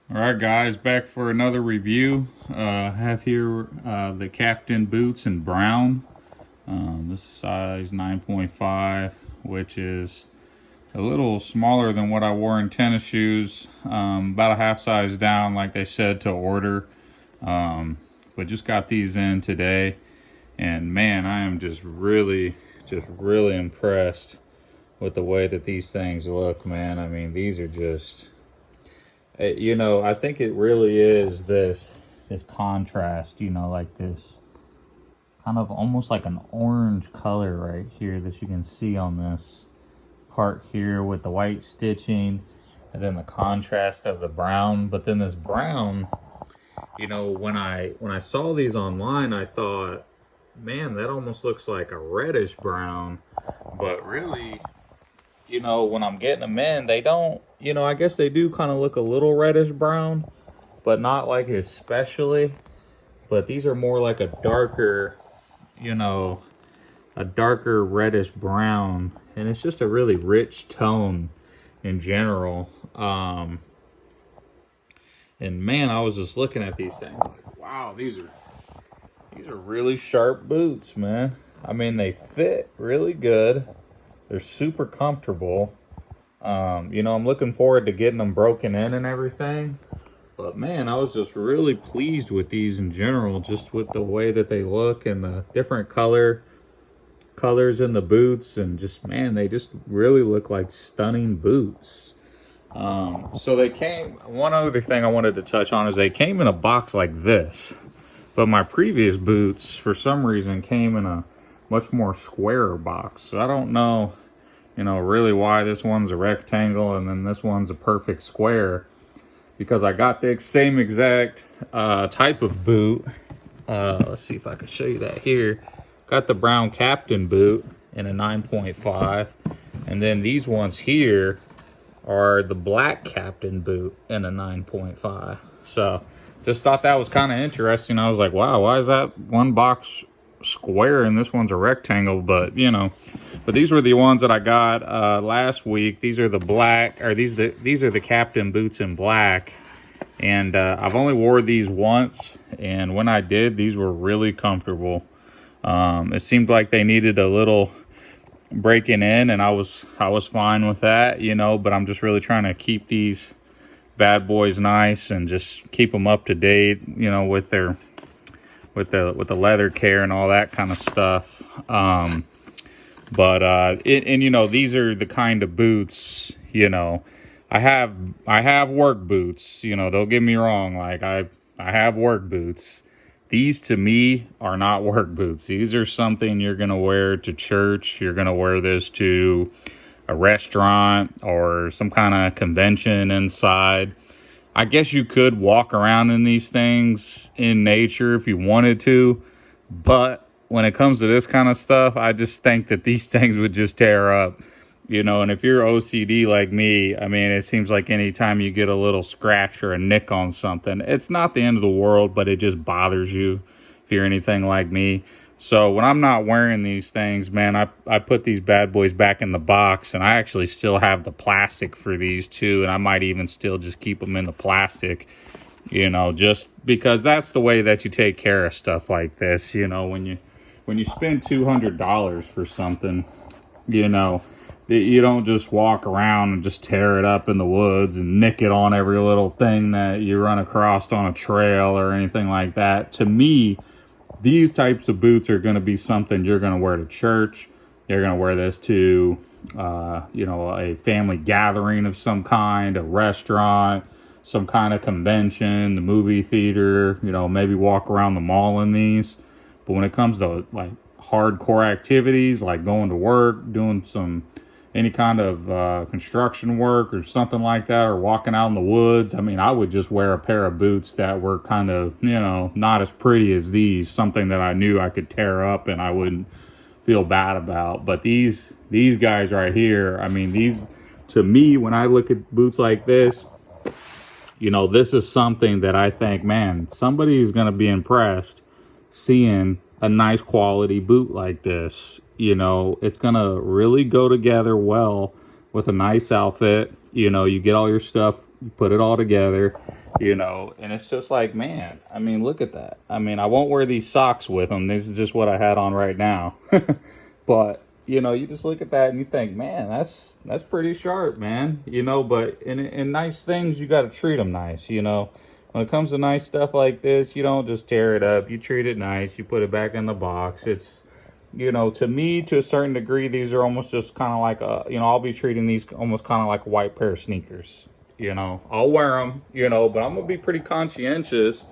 All right, guys, back for another review. Have here the Captain boots in brown. This is size 9.5, which is a little smaller than what I wore in tennis shoes. About a half size down, like they said to order. But just got these in today, and man, I am just really impressed with the way that these things look, man. I mean, these are just, I think it really is this contrast, like this kind of almost like an orange color right here that you can see on this part here with the white stitching, and then the contrast of the brown. But then this brown, when I saw these online, I thought, man, that almost looks like a reddish brown. But really, when I'm getting them in, they don't, I guess they do kind of look a little reddish brown, but not like especially. But these are more like a darker, a darker reddish brown, and it's just a really rich tone in general. And man, I was just looking at these things like, wow, these are really sharp boots, man. I mean, they fit really good. They're super comfortable. I'm looking forward to getting them broken in and everything. But man, I was just really pleased with these in general, just with the way that they look and the different colors in the boots, and just, man, they just really look like stunning boots. So they came, one other thing I wanted to touch on is they came in a box like this, but my previous boots for some reason came in a much more squarer box. So I don't know, really why this one's a rectangle and then this one's a perfect square, because I got the same exact type of boot. Let's see if I can show you that here. Got the brown Captain boot in a 9.5, and then these ones here are the black Captain boot in a 9.5. So just thought that was kind of interesting. I was like, wow, why is that one box square and this one's a rectangle? But but these were the ones that I got last week. These are the black, or these are the Captain boots in black, and I've only wore these once, and when I did, these were really comfortable. It seemed like they needed a little breaking in, and I was fine with that, but I'm just really trying to keep these bad boys nice and just keep them up to date, with the leather care and all that kind of stuff. These are the kind of boots, I have work boots, don't get me wrong, like I have work boots. These to me are not work boots. These are something you're going to wear to church. You're going to wear this to a restaurant or some kind of convention inside. I guess you could walk around in these things in nature if you wanted to. But when it comes to this kind of stuff, I just think that these things would just tear up. And if you're OCD like me, I mean, it seems like anytime you get a little scratch or a nick on something, it's not the end of the world, but it just bothers you if you're anything like me. So when I'm not wearing these things, man, I put these bad boys back in the box, and I actually still have the plastic for these too, and I might even still just keep them in the plastic, just because that's the way that you take care of stuff like this. When you spend $200 for something, you don't just walk around and just tear it up in the woods and nick it on every little thing that you run across on a trail or anything like that. To me, these types of boots are going to be something you're going to wear to church. You're going to wear this to, a family gathering of some kind, a restaurant, some kind of convention, the movie theater, maybe walk around the mall in these. But when it comes to like hardcore activities, like going to work, doing any kind of construction work or something like that, or walking out in the woods, I mean, I would just wear a pair of boots that were kind of, not as pretty as these, something that I knew I could tear up and I wouldn't feel bad about. But these guys right here, I mean, these, to me, when I look at boots like this, this is something that I think, man, somebody is going to be impressed seeing a nice quality boot like this. It's gonna really go together well with a nice outfit. You get all your stuff, you put it all together, you know, and it's just like, man, I mean, look at that. I mean, I won't wear these socks with them. This is just what I had on right now. But, you know, you just look at that and you think, man, that's pretty sharp, man. You know, but in nice things, you got to treat them nice, you know. When it comes to nice stuff like this, you don't just tear it up. You treat it nice. You put it back in the box. It's, you know, to me, to a certain degree, these are almost just kind of like a, you know, I'll be treating these almost kind of like a white pair of sneakers. You know, I'll wear them, you know, but I'm going to be pretty conscientious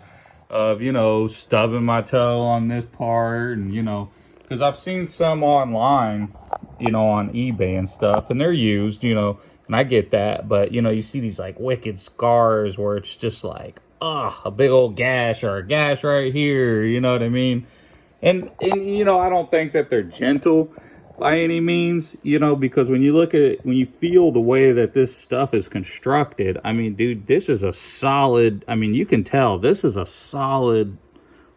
of, you know, stubbing my toe on this part and, you know, because I've seen some online, you know, on eBay and stuff, and they're used, you know, and I get that, but, you know, you see these, like, wicked scars where it's just like, a big old gash or a gash right here, you know what I mean? And you know, I don't think that they're gentle by any means, you know, because when you look at, when you feel the way that this stuff is constructed, I mean, dude, this is a solid, I mean, you can tell this is a solid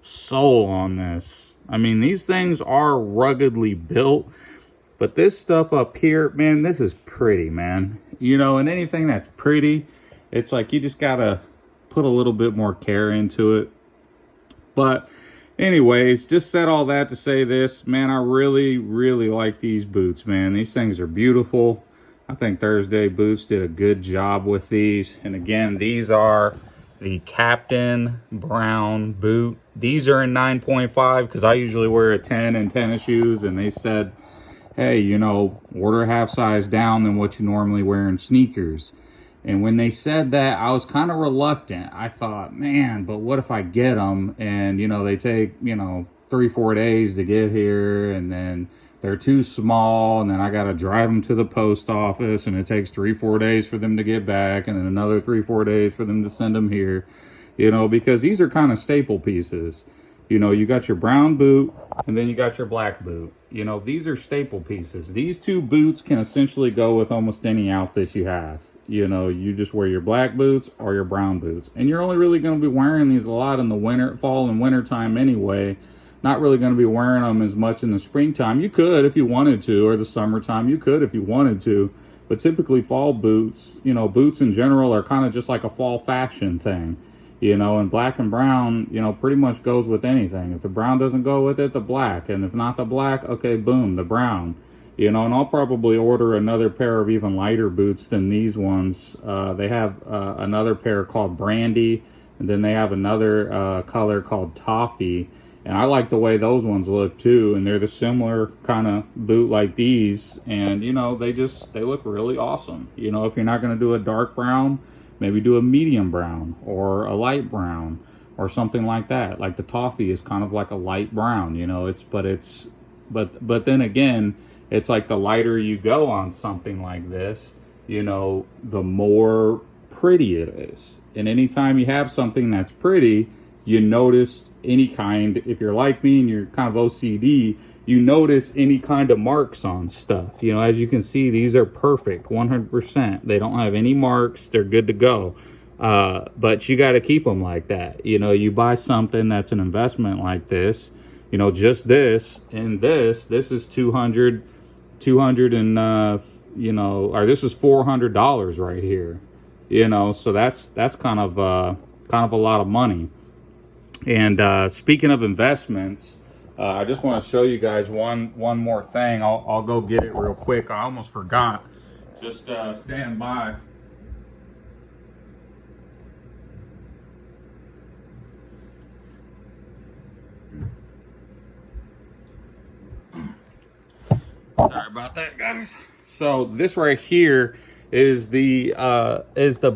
sole on this. I mean, these things are ruggedly built, but this stuff up here, man, this is pretty, man. You know, and anything that's pretty, it's like you just gotta put a little bit more care into it. But anyways, just said all that to say this, man, I really, really like these boots, man. These things are beautiful. I think Thursday Boots did a good job with these. And again, these are the Captain Brown boot. These are in 9.5 because I usually wear a 10 in tennis shoes. And they said, hey, you know, order half size down than what you normally wear in sneakers. And when they said that, I was kind of reluctant. I thought, man, but what if I get them and, you know, they take, you know, 3-4 days to get here, and then they're too small, and then I got to drive them to the post office, and it takes 3-4 days for them to get back, and then another 3-4 days for them to send them here, you know, because these are kind of staple pieces. You know, you got your brown boot, and then you got your black boot. You know, these are staple pieces. These two boots can essentially go with almost any outfit you have. You know, you just wear your black boots or your brown boots. And you're only really going to be wearing these a lot in the winter, fall and winter time anyway. Not really going to be wearing them as much in the springtime. You could if you wanted to, or the summertime. You could if you wanted to. But typically fall boots, you know, boots in general are kind of just like a fall fashion thing. You know, and black and brown, you know, pretty much goes with anything. If the brown doesn't go with it, the black. And if not the black, okay, boom, the brown. You know, and I'll probably order another pair of even lighter boots than these ones. They have another pair called Brandy, and then they have another color called Toffee. And I like the way those ones look too. And they're the similar kind of boot like these. And, you know, they look really awesome. You know, if you're not going to do a dark brown, maybe do a medium brown or a light brown or something like that. Like the Toffee is kind of like a light brown, you know, but then again, it's like the lighter you go on something like this, you know, the more pretty it is. And anytime you have something that's pretty, you notice any kind, if you're like me and you're kind of OCD, you notice any kind of marks on stuff. You know, as you can see, these are perfect, 100%. They don't have any marks. They're good to go. But you got to keep them like that. You know, you buy something that's an investment like this, you know, just this and this is 200 and, you know, or this is $400 right here, you know, so that's kind of a lot of money. And speaking of investments, I just want to show you guys one more thing. I'll go get it real quick. I almost forgot. Just stand by. Sorry about that, guys. So this right here is the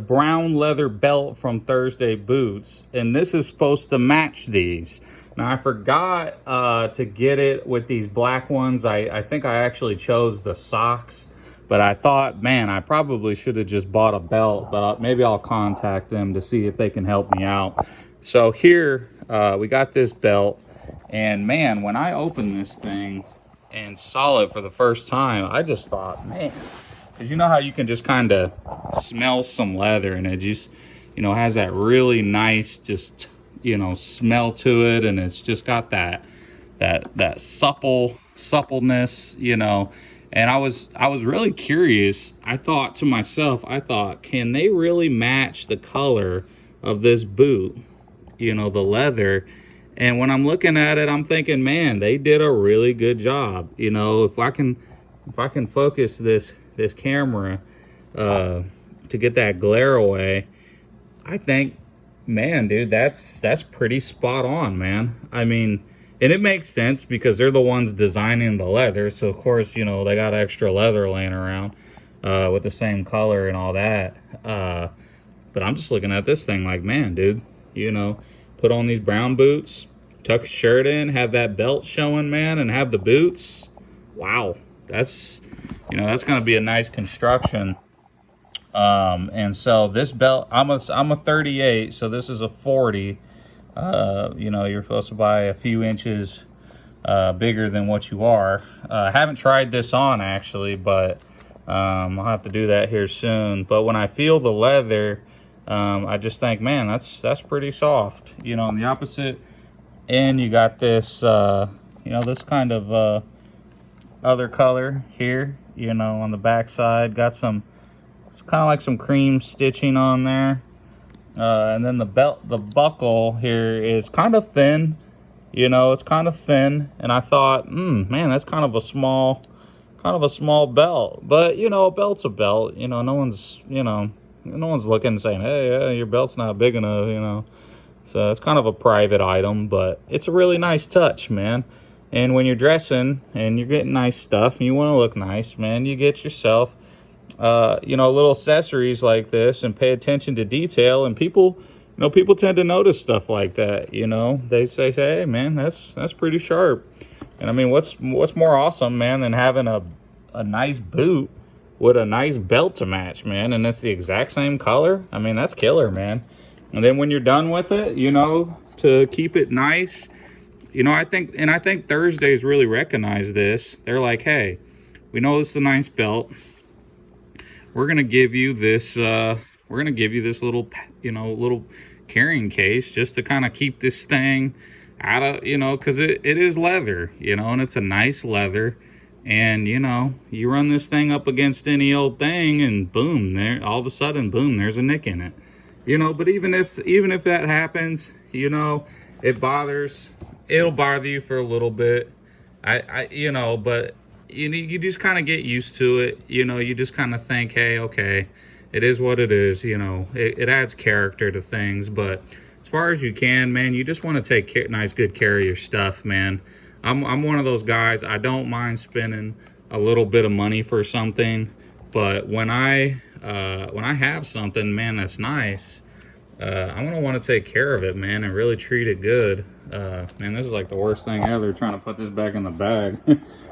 brown leather belt from Thursday Boots, and this is supposed to match these. Now I forgot to get it with these black ones. I think I actually chose the socks, but I thought, man, I probably should have just bought a belt, but maybe I'll contact them to see if they can help me out. So here we got this belt, and man, when I opened this thing and saw it for the first time, I just thought, man, because you know how you can just kind of smell some leather, and it just, you know, has that really nice, just, you know, smell to it, and it's just got that suppleness, you know. And I was really curious. I thought to myself, can they really match the color of this boot, you know, the leather. And when I'm looking at it, I'm thinking, man, they did a really good job. You know, if I can focus this camera to get that glare away, I think, man, dude, that's pretty spot on, man. I mean, and it makes sense because they're the ones designing the leather, so of course, you know, they got extra leather laying around with the same color and all that. But I'm just looking at this thing like, man, dude, you know, put on these brown boots, tuck a shirt in, have that belt showing, man, and have the boots. Wow, that's, you know, that's gonna be a nice construction. And so this belt, I'm a 38, so this is a 40. You know, you're supposed to buy a few inches bigger than what you are. I haven't tried this on actually, but I'll have to do that here soon. But when I feel the leather, I just think, man, that's pretty soft. You know, on the opposite end, you got this, you know, this kind of other color here. You know, on the back side, got some, it's kind of like some cream stitching on there. And then the buckle here is kind of thin. You know, it's kind of thin. And I thought, man, that's kind of a small belt. But, you know, a belt's a belt. You know, no one's looking and saying, hey, your belt's not big enough, you know. So it's kind of a private item, but it's a really nice touch, man. And when you're dressing and you're getting nice stuff and you want to look nice, man, you get yourself, you know, little accessories like this and pay attention to detail. And people, you know, people tend to notice stuff like that. You know, they say, hey, man, that's pretty sharp. And I mean, what's more awesome, man, than having a nice boot with a nice belt to match, man, and it's the exact same color? I mean, that's killer, man. And then when you're done with it, you know, to keep it nice, you know, I think Thursdays really recognize this. They're like, hey, we know this is a nice belt. We're gonna give you this little, you know, little carrying case just to kind of keep this thing out of, you know, because it is leather, you know, and it's a nice leather. And, you know, you run this thing up against any old thing and boom, there, all of a sudden, boom, there's a nick in it. You know, but even if that happens, you know, it'll bother you for a little bit. You know, but you just kind of get used to it. You know, you just kind of think, hey, okay, it is what it is. You know, it adds character to things, but as far as you can, man, you just want to take good care of your stuff, man. I'm one of those guys. I don't mind spending a little bit of money for something, but when I have something, man, that's nice, I'm gonna want to take care of it, man, and really treat it good. Man, this is like the worst thing ever, trying to put this back in the bag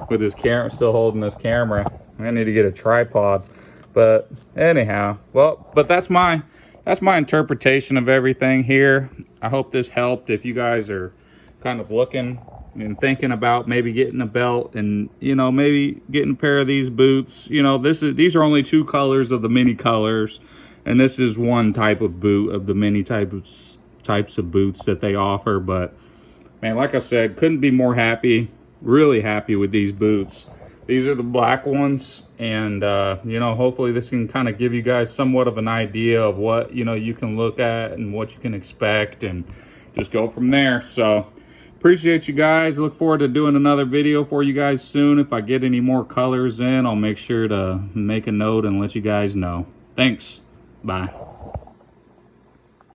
with this camera, still holding this camera. I need to get a tripod. But anyhow, well, but that's my interpretation of everything here. I hope this helped. If you guys are kind of looking and thinking about maybe getting a belt and, you know, maybe getting a pair of these boots, you know, these are only 2 colors of the many colors, and this is one type of boot of the many types of boots that they offer. But man, like I said, couldn't be more happy, really happy with these boots. These are the black ones, and you know, hopefully this can kind of give you guys somewhat of an idea of what, you know, you can look at and what you can expect, and just go from there. So appreciate you guys. Look forward to doing another video for you guys soon. If I get any more colors in, I'll make sure to make a note and let you guys know. Thanks. Bye.